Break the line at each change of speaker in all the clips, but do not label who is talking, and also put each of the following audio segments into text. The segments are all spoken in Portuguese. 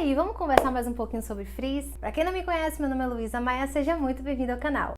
aí, vamos conversar mais um pouquinho sobre frizz? Pra quem não me conhece, meu nome é Luísa Maia, seja muito bem-vindo ao canal.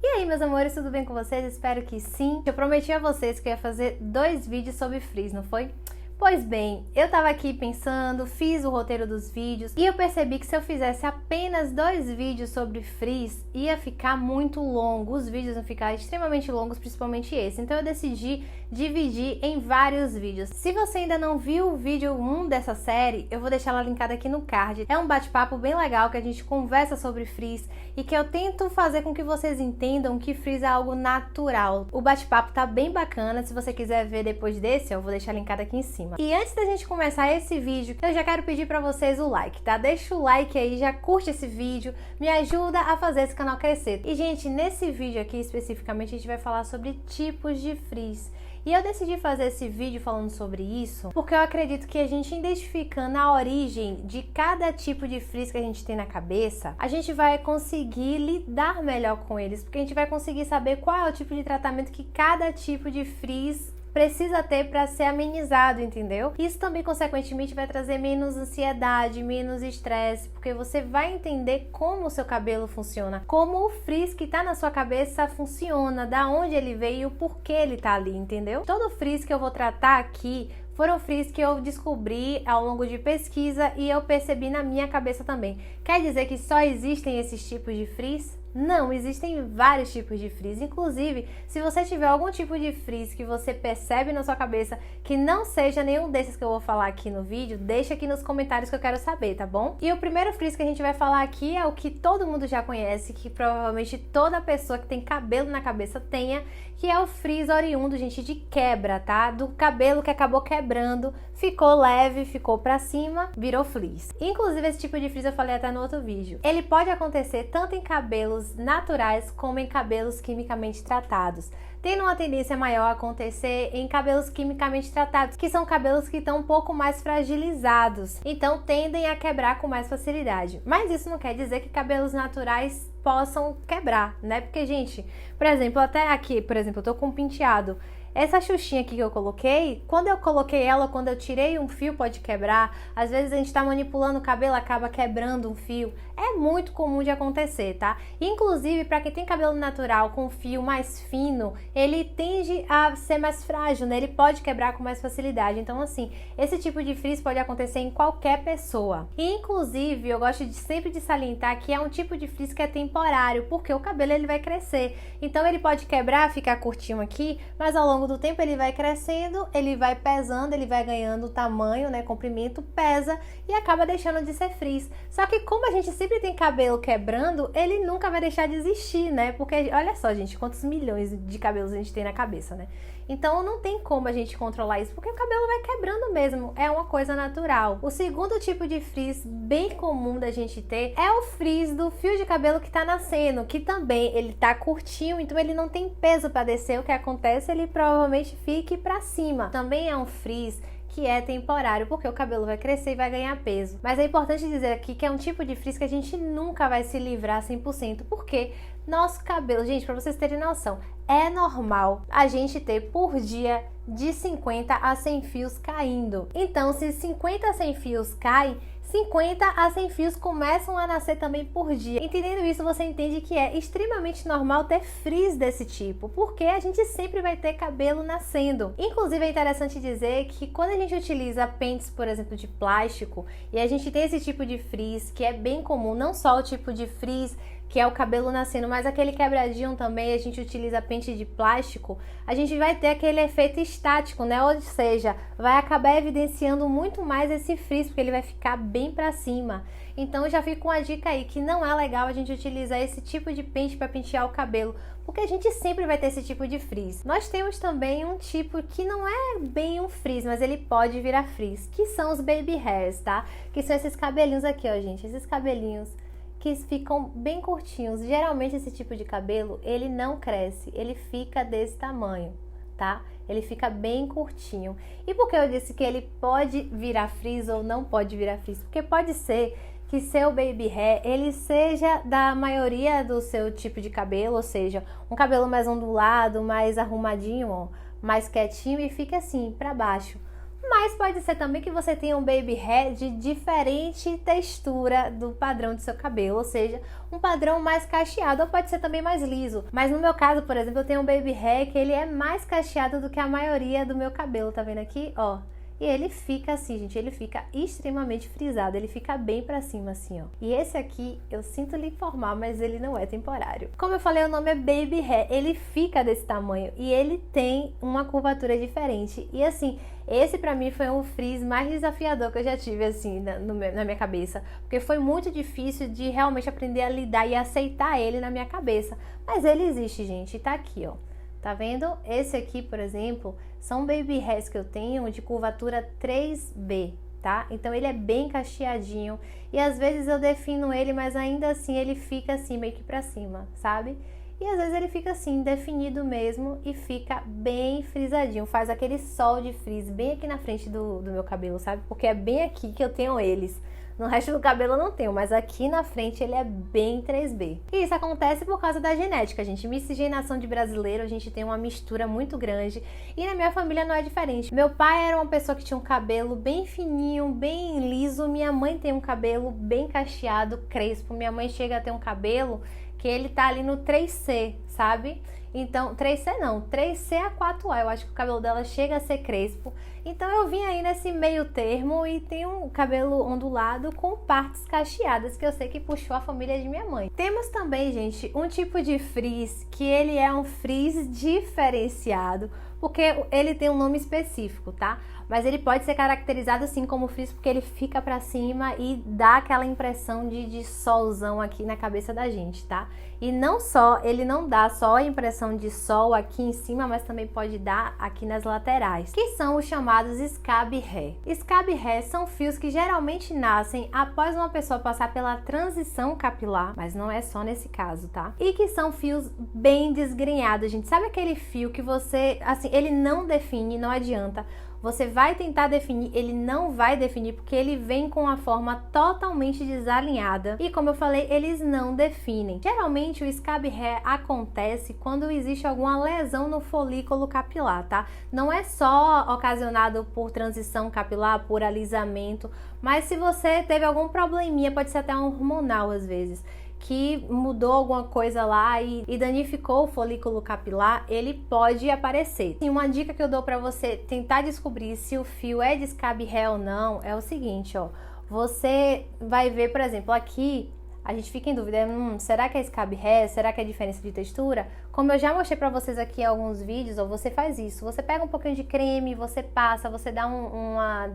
E aí, meus amores, tudo bem com vocês? Espero que sim. Eu prometi a vocês que eu ia fazer 2 vídeos sobre frizz, não foi? Pois bem, eu tava aqui pensando, fiz o roteiro dos vídeos e eu percebi que se eu fizesse apenas 2 vídeos sobre frizz, ia ficar muito longo, os vídeos iam ficar extremamente longos, principalmente esse. Então eu decidi dividir em vários vídeos. Se você ainda não viu o vídeo 1 dessa série, eu vou deixar ela linkada aqui no card. É um bate-papo bem legal que a gente conversa sobre frizz e que eu tento fazer com que vocês entendam que frizz é algo natural. O bate-papo tá bem bacana, se você quiser ver depois desse, eu vou deixar linkado aqui em cima. E antes da gente começar esse vídeo, eu já quero pedir pra vocês o like, tá? Deixa o like aí, já curte esse vídeo, me ajuda a fazer esse canal crescer. E, gente, nesse vídeo aqui especificamente, a gente vai falar sobre tipos de frizz. E eu decidi fazer esse vídeo falando sobre isso porque eu acredito que a gente identificando a origem de cada tipo de frizz que a gente tem na cabeça, a gente vai conseguir lidar melhor com eles, porque a gente vai conseguir saber qual é o tipo de tratamento que cada tipo de frizz precisa ter para ser amenizado, entendeu? Isso também, consequentemente, vai trazer menos ansiedade, menos estresse, porque você vai entender como o seu cabelo funciona, como o frizz que tá na sua cabeça funciona, da onde ele veio e o porquê ele tá ali, entendeu? Todo frizz que eu vou tratar aqui foram frizz que eu descobri ao longo de pesquisa e eu percebi na minha cabeça também. Quer dizer que só existem esses tipos de frizz? Não, existem vários tipos de frizz. Inclusive, se você tiver algum tipo de frizz que você percebe na sua cabeça que não seja nenhum desses que eu vou falar aqui no vídeo, deixa aqui nos comentários que eu quero saber, tá bom? E o primeiro frizz que a gente vai falar aqui é o que todo mundo já conhece, que provavelmente toda pessoa que tem cabelo na cabeça tenha, que é o frizz oriundo, gente, de quebra, tá? Do cabelo que acabou quebrando, ficou leve, ficou pra cima, virou frizz. Inclusive, esse tipo de frizz eu falei até no outro vídeo. Ele pode acontecer tanto em cabelos naturais como em cabelos quimicamente tratados. Tem uma tendência maior a acontecer em cabelos quimicamente tratados, que são cabelos que estão um pouco mais fragilizados, então tendem a quebrar com mais facilidade. Mas isso não quer dizer que cabelos naturais possam quebrar, né? Porque, gente, por exemplo, até aqui, por exemplo, eu tô com um penteado. Essa xuxinha aqui que eu coloquei, quando eu coloquei ela, quando eu tirei um fio, pode quebrar. Às vezes a gente tá manipulando o cabelo, acaba quebrando um fio. É muito comum de acontecer, tá? Inclusive, para quem tem cabelo natural com fio mais fino, ele tende a ser mais frágil, né? Ele pode quebrar com mais facilidade. Então, assim, esse tipo de frizz pode acontecer em qualquer pessoa. E, inclusive, eu gosto sempre de salientar que é um tipo de frizz que é temporário, porque o cabelo ele vai crescer. Então, ele pode quebrar, ficar curtinho aqui, mas ao longo do tempo ele vai crescendo, ele vai pesando, ele vai ganhando tamanho, né, comprimento, pesa e acaba deixando de ser frizz. Só que como a gente sempre tem cabelo quebrando, ele nunca vai deixar de existir, né? Porque olha só, gente, quantos milhões de cabelos a gente tem na cabeça, né? Então não tem como a gente controlar isso, porque o cabelo vai quebrando mesmo, é uma coisa natural. O segundo tipo de frizz bem comum da gente ter é o frizz do fio de cabelo que tá nascendo, que também ele tá curtinho, então ele não tem peso para descer. O que acontece, ele provavelmente fique para cima. Também é um frizz que é temporário, porque o cabelo vai crescer e vai ganhar peso. Mas é importante dizer aqui que é um tipo de frizz que a gente nunca vai se livrar 100%, porque nosso cabelo, gente, para vocês terem noção, é normal a gente ter por dia de 50 a 100 fios caindo. Então, se 50 a 100 fios caem, 50 a 100 fios começam a nascer também por dia. Entendendo isso, você entende que é extremamente normal ter frizz desse tipo, porque a gente sempre vai ter cabelo nascendo. Inclusive, é interessante dizer que quando a gente utiliza pentes, por exemplo, de plástico, e a gente tem esse tipo de frizz, que é bem comum, não só o tipo de frizz que é o cabelo nascendo, mas aquele quebradinho também, a gente utiliza pente de plástico, a gente vai ter aquele efeito estático, né? Ou seja, vai acabar evidenciando muito mais esse frizz, porque ele vai ficar bem pra cima. Então já fica uma dica aí, que não é legal a gente utilizar esse tipo de pente para pentear o cabelo, porque a gente sempre vai ter esse tipo de frizz. Nós temos também um tipo que não é bem um frizz, mas ele pode virar frizz, que são os baby hairs, tá? Que são esses cabelinhos aqui, ó, gente, esses cabelinhos que ficam bem curtinhos. Geralmente esse tipo de cabelo, ele não cresce, ele fica desse tamanho, tá? Ele fica bem curtinho. E por que eu disse que ele pode virar frizz ou não pode virar frizz? Porque pode ser que seu baby hair, ele seja da maioria do seu tipo de cabelo, ou seja, um cabelo mais ondulado, mais arrumadinho, ó, mais quietinho e fique assim, pra baixo. Mas pode ser também que você tenha um baby hair de diferente textura do padrão do seu cabelo, ou seja, um padrão mais cacheado, ou pode ser também mais liso. Mas no meu caso, por exemplo, eu tenho um baby hair que ele é mais cacheado do que a maioria do meu cabelo, tá vendo aqui? Ó. E ele fica assim, gente, ele fica extremamente frisado, ele fica bem pra cima assim, ó. E esse aqui, eu sinto lhe informar, mas ele não é temporário. Como eu falei, o nome é Baby Hair, ele fica desse tamanho e ele tem uma curvatura diferente. E assim, esse pra mim foi um frizz mais desafiador que eu já tive assim na minha cabeça, porque foi muito difícil de realmente aprender a lidar e aceitar ele na minha cabeça. Mas ele existe, gente, e tá aqui, ó. Tá vendo? Esse aqui, por exemplo, são baby hairs que eu tenho de curvatura 3B, tá? Então ele é bem cacheadinho e às vezes eu defino ele, mas ainda assim ele fica assim, meio que pra cima, sabe? E às vezes ele fica assim, definido mesmo e fica bem frisadinho, faz aquele sol de frizz bem aqui na frente do meu cabelo, sabe? Porque é bem aqui que eu tenho eles. No resto do cabelo eu não tenho, mas aqui na frente ele é bem 3B. E isso acontece por causa da genética, gente. Miscigenação de brasileiro, a gente tem uma mistura muito grande. E na minha família não é diferente. Meu pai era uma pessoa que tinha um cabelo bem fininho, bem liso. Minha mãe tem um cabelo bem cacheado, crespo. Minha mãe chega a ter um cabelo que ele tá ali no 3C, sabe? Então, 3C não, 3C a 4A, eu acho que o cabelo dela chega a ser crespo. Então eu vim aí nesse meio termo e tenho um cabelo ondulado com partes cacheadas, que eu sei que puxou a família de minha mãe. Temos também, gente, um tipo de frizz que ele é um frizz diferenciado, porque ele tem um nome específico, tá? Mas ele pode ser caracterizado assim como frizz porque ele fica pra cima e dá aquela impressão de solzão aqui na cabeça da gente, tá? E não só, ele não dá só a impressão de sol aqui em cima, mas também pode dar aqui nas laterais, que são os chamados scab hair. Scab hair são fios que geralmente nascem após uma pessoa passar pela transição capilar, mas não é só nesse caso, tá? E que são fios bem desgrenhados, gente. Sabe aquele fio que você, assim, ele não define, não adianta. Você vai tentar definir, ele não vai definir porque ele vem com a forma totalmente desalinhada e, como eu falei, eles não definem. Geralmente o scab hair acontece quando existe alguma lesão no folículo capilar, tá? Não é só ocasionado por transição capilar, por alisamento, mas se você teve algum probleminha, pode ser até hormonal às vezes, que mudou alguma coisa lá e danificou o folículo capilar, ele pode aparecer. E uma dica que eu dou para você tentar descobrir se o fio é de scab hair ou não é o seguinte, ó. Você vai ver, por exemplo, aqui a gente fica em dúvida, será que é scab hair? Será que é diferença de textura? Como eu já mostrei para vocês aqui em alguns vídeos, ó, você faz isso. Você pega um pouquinho de creme, você passa, você dá uma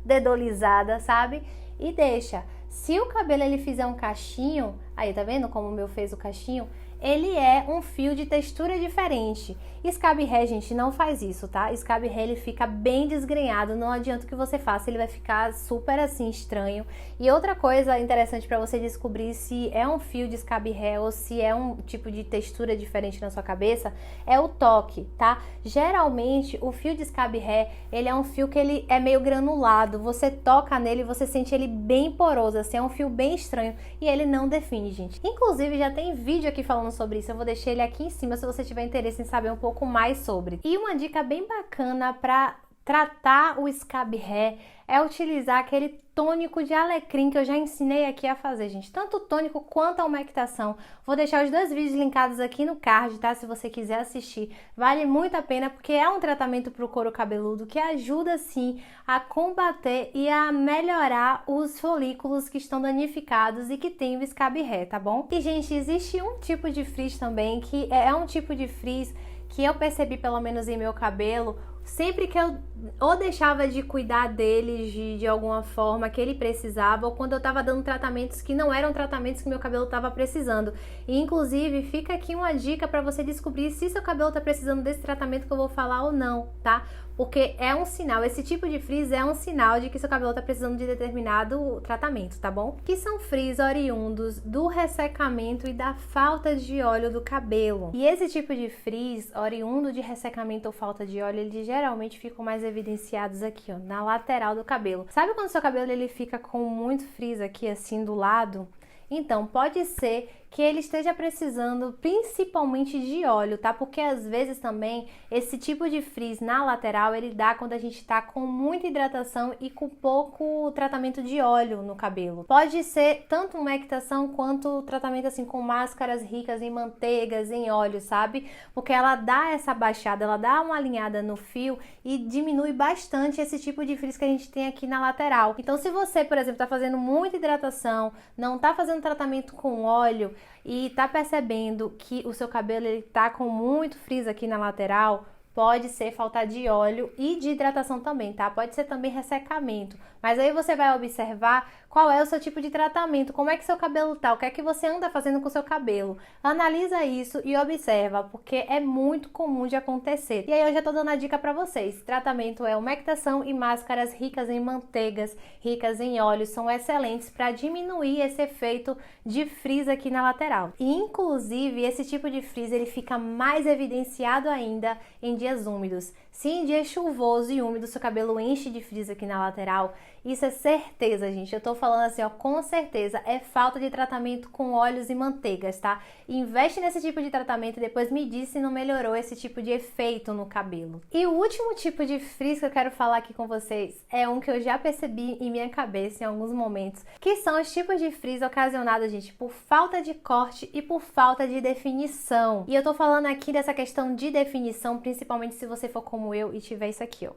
dedolizada, sabe? E deixa. Se o cabelo ele fizer um cachinho, aí tá vendo como o meu fez o cachinho? Ele é um fio de textura diferente. Scab hair, gente, não faz isso, tá? Scab hair ele fica bem desgrenhado, não adianta o que você faça, ele vai ficar super assim estranho. E outra coisa interessante para você descobrir se é um fio de scab hair ou se é um tipo de textura diferente na sua cabeça, é o toque, tá? Geralmente o fio de scab hair, ele é um fio que ele é meio granulado, você toca nele e você sente ele bem poroso, assim, é um fio bem estranho e ele não define, gente. Inclusive já tem vídeo aqui falando sobre isso, eu vou deixar ele aqui em cima se você tiver interesse em saber um pouco mais sobre. E uma dica bem bacana para tratar o scab hair é utilizar aquele tônico de alecrim que eu já ensinei aqui a fazer, gente. Tanto o tônico quanto a umectação. Vou deixar os dois vídeos linkados aqui no card, tá? Se você quiser assistir. Vale muito a pena porque é um tratamento para o couro cabeludo que ajuda, sim, a combater e a melhorar os folículos que estão danificados e que tem o scab hair, tá bom? E, gente, existe um tipo de frizz também que é um tipo de frizz que eu percebi, pelo menos em meu cabelo, sempre que eu ou deixava de cuidar dele de alguma forma que ele precisava, ou quando eu tava dando tratamentos que não eram tratamentos que meu cabelo tava precisando. E inclusive fica aqui uma dica para você descobrir se seu cabelo tá precisando desse tratamento que eu vou falar ou não, tá? Porque é um sinal, esse tipo de frizz é um sinal de que seu cabelo tá precisando de determinado tratamento, tá bom? Que são frizz oriundos do ressecamento e da falta de óleo do cabelo. E esse tipo de frizz oriundo de ressecamento ou falta de óleo, eles geralmente ficam mais evidenciados aqui, ó, na lateral do cabelo. Sabe quando seu cabelo ele fica com muito frizz aqui assim do lado? Então, pode ser que ele esteja precisando principalmente de óleo, tá? Porque às vezes também esse tipo de frizz na lateral, ele dá quando a gente tá com muita hidratação e com pouco tratamento de óleo no cabelo. Pode ser tanto umectação quanto tratamento assim com máscaras ricas em manteigas, em óleo, sabe? Porque ela dá essa baixada, ela dá uma alinhada no fio e diminui bastante esse tipo de frizz que a gente tem aqui na lateral. Então, se você, por exemplo, tá fazendo muita hidratação, não tá fazendo tratamento com óleo e tá percebendo que o seu cabelo ele tá com muito frizz aqui na lateral, pode ser falta de óleo e de hidratação também, tá? Pode ser também ressecamento. Mas aí você vai observar qual é o seu tipo de tratamento, como é que seu cabelo tá, o que é que você anda fazendo com o seu cabelo. Analisa isso e observa, porque é muito comum de acontecer. E aí eu já tô dando a dica pra vocês. Tratamento é umectação e máscaras ricas em manteigas, ricas em óleo, são excelentes para diminuir esse efeito de frizz aqui na lateral. E inclusive esse tipo de frizz ele fica mais evidenciado ainda em dias úmidos. Se em dia chuvoso e úmido seu cabelo enche de frizz aqui na lateral, isso é certeza, gente. Eu tô falando assim, ó, com certeza, é falta de tratamento com óleos e manteigas, tá? Investe nesse tipo de tratamento e depois me diz se não melhorou esse tipo de efeito no cabelo. E o último tipo de frizz que eu quero falar aqui com vocês é um que eu já percebi em minha cabeça em alguns momentos, que são os tipos de frizz ocasionados, gente, por falta de corte e por falta de definição. E eu tô falando aqui dessa questão de definição, principalmente se você for como eu e tiver isso aqui, ó.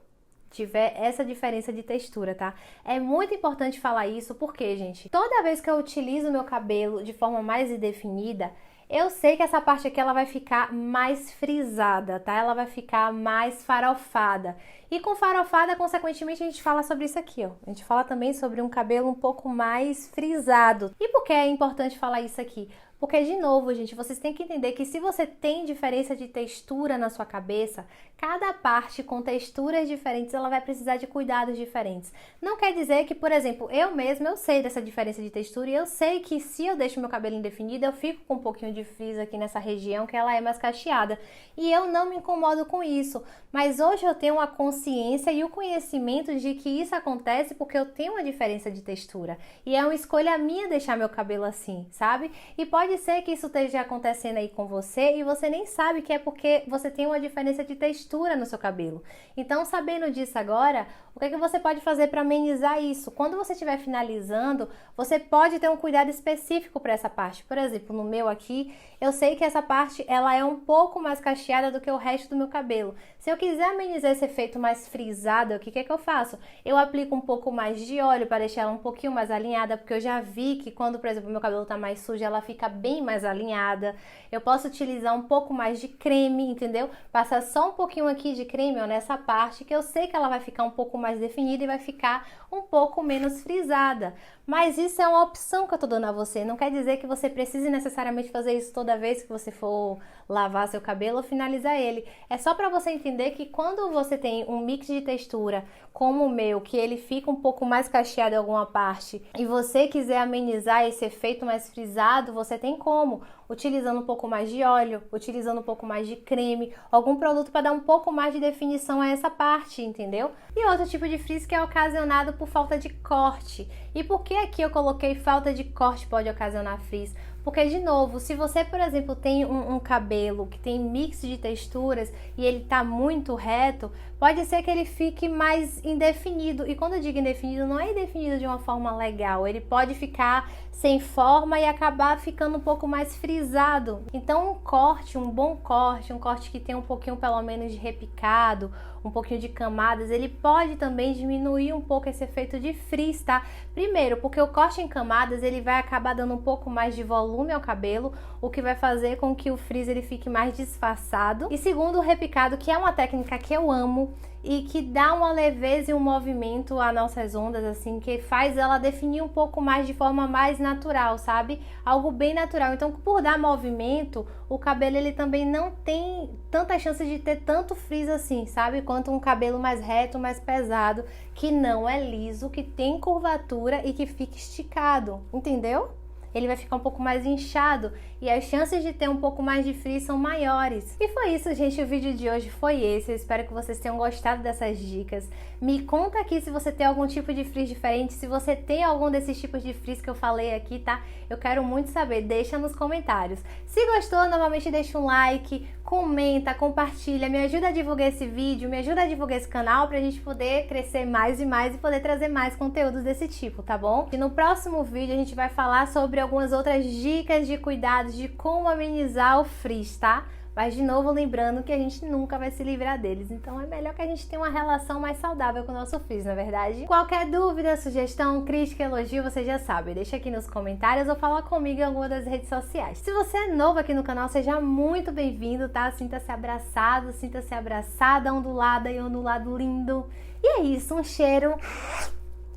Tiver essa diferença de textura, tá? É muito importante falar isso porque, gente, toda vez que eu utilizo meu cabelo de forma mais indefinida, eu sei que essa parte aqui ela vai ficar mais frisada, tá? Ela vai ficar mais farofada. E com farofada, consequentemente, a gente fala sobre isso aqui, ó. A gente fala também sobre um cabelo um pouco mais frisado. E por que é importante falar isso aqui? Porque, de novo, gente, vocês têm que entender que se você tem diferença de textura na sua cabeça, cada parte com texturas diferentes, ela vai precisar de cuidados diferentes. Não quer dizer que, por exemplo, eu mesma, eu sei dessa diferença de textura e eu sei que se eu deixo meu cabelo indefinido, eu fico com um pouquinho de frizz aqui nessa região, que ela é mais cacheada. E eu não me incomodo com isso. Mas hoje eu tenho a consciência e o conhecimento de que isso acontece porque eu tenho uma diferença de textura. E é uma escolha minha deixar meu cabelo assim, sabe? E pode ser que isso esteja acontecendo aí com você e você nem sabe que é porque você tem uma diferença de textura no seu cabelo. Então, sabendo disso agora, o que é que você pode fazer para amenizar isso? Quando você estiver finalizando, você pode ter um cuidado específico para essa parte. Por exemplo, no meu aqui, eu sei que essa parte ela é um pouco mais cacheada do que o resto do meu cabelo. Se eu quiser amenizar esse efeito mais frisado, o que é que eu faço? Eu aplico um pouco mais de óleo para deixar ela um pouquinho mais alinhada, porque eu já vi que quando, por exemplo, meu cabelo tá mais sujo, ela fica bem mais alinhada. Eu posso utilizar um pouco mais de creme, entendeu? Passar só um pouquinho aqui de creme, ó, nessa parte, que eu sei que ela vai ficar um pouco mais definida e vai ficar um pouco menos frisada. Mas isso é uma opção que eu tô dando a você. Não quer dizer que você precise necessariamente fazer isso toda vez que você for lavar seu cabelo ou finalizar ele. É só para você entender que quando você tem um mix de textura como o meu, que ele fica um pouco mais cacheado em alguma parte, e você quiser amenizar esse efeito mais frisado, você tem como, utilizando um pouco mais de óleo, utilizando um pouco mais de creme, algum produto para dar um pouco mais de definição a essa parte, entendeu? E outro tipo de frizz que é ocasionado por falta de corte. E por que aqui eu coloquei falta de corte pode ocasionar frizz? Porque, de novo, se você, por exemplo, tem um cabelo que tem mix de texturas e ele tá muito reto, pode ser que ele fique mais indefinido. E quando eu digo indefinido, não é indefinido de uma forma legal. Ele pode ficar sem forma e acabar ficando um pouco mais frisado. Então, um corte, um bom corte, um corte que tem um pouquinho, pelo menos, de repicado, um pouquinho de camadas, ele pode também diminuir um pouco esse efeito de frizz, tá? Primeiro, porque o corte em camadas, ele vai acabar dando um pouco mais de volume ao cabelo, o que vai fazer com que o frizz ele fique mais disfarçado. E segundo, o repicado, que é uma técnica que eu amo e que dá uma leveza e um movimento às nossas ondas, assim, que faz ela definir um pouco mais de forma mais natural, sabe? Algo bem natural. Então, por dar movimento, o cabelo ele também não tem tanta chance de ter tanto frizz assim, sabe? Quanto um cabelo mais reto, mais pesado, que não é liso, que tem curvatura e que fica esticado, entendeu? ele vai ficar um pouco mais inchado e as chances de ter um pouco mais de frizz são maiores. E foi isso, gente, o vídeo de hoje foi esse. Eu espero que vocês tenham gostado dessas dicas. Me conta aqui se você tem algum tipo de frizz diferente, se você tem algum desses tipos de frizz que eu falei aqui, tá? Eu quero muito saber, deixa nos comentários. Se gostou, novamente deixa um like, comenta, compartilha, me ajuda a divulgar esse vídeo, me ajuda a divulgar esse canal pra gente poder crescer mais e mais e poder trazer mais conteúdos desse tipo, tá bom? E no próximo vídeo a gente vai falar sobre algumas outras dicas de cuidados de como amenizar o frizz, tá? Mas, de novo, lembrando que a gente nunca vai se livrar deles. Então, é melhor que a gente tenha uma relação mais saudável com o nosso frizz, não é verdade? Qualquer dúvida, sugestão, crítica, elogio, você já sabe. Deixa aqui nos comentários ou fala comigo em alguma das redes sociais. Se você é novo aqui no canal, seja muito bem-vindo, tá? Sinta-se abraçado, sinta-se abraçada, ondulada e ondulado lindo. E é isso, um cheiro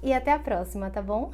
e até a próxima, tá bom?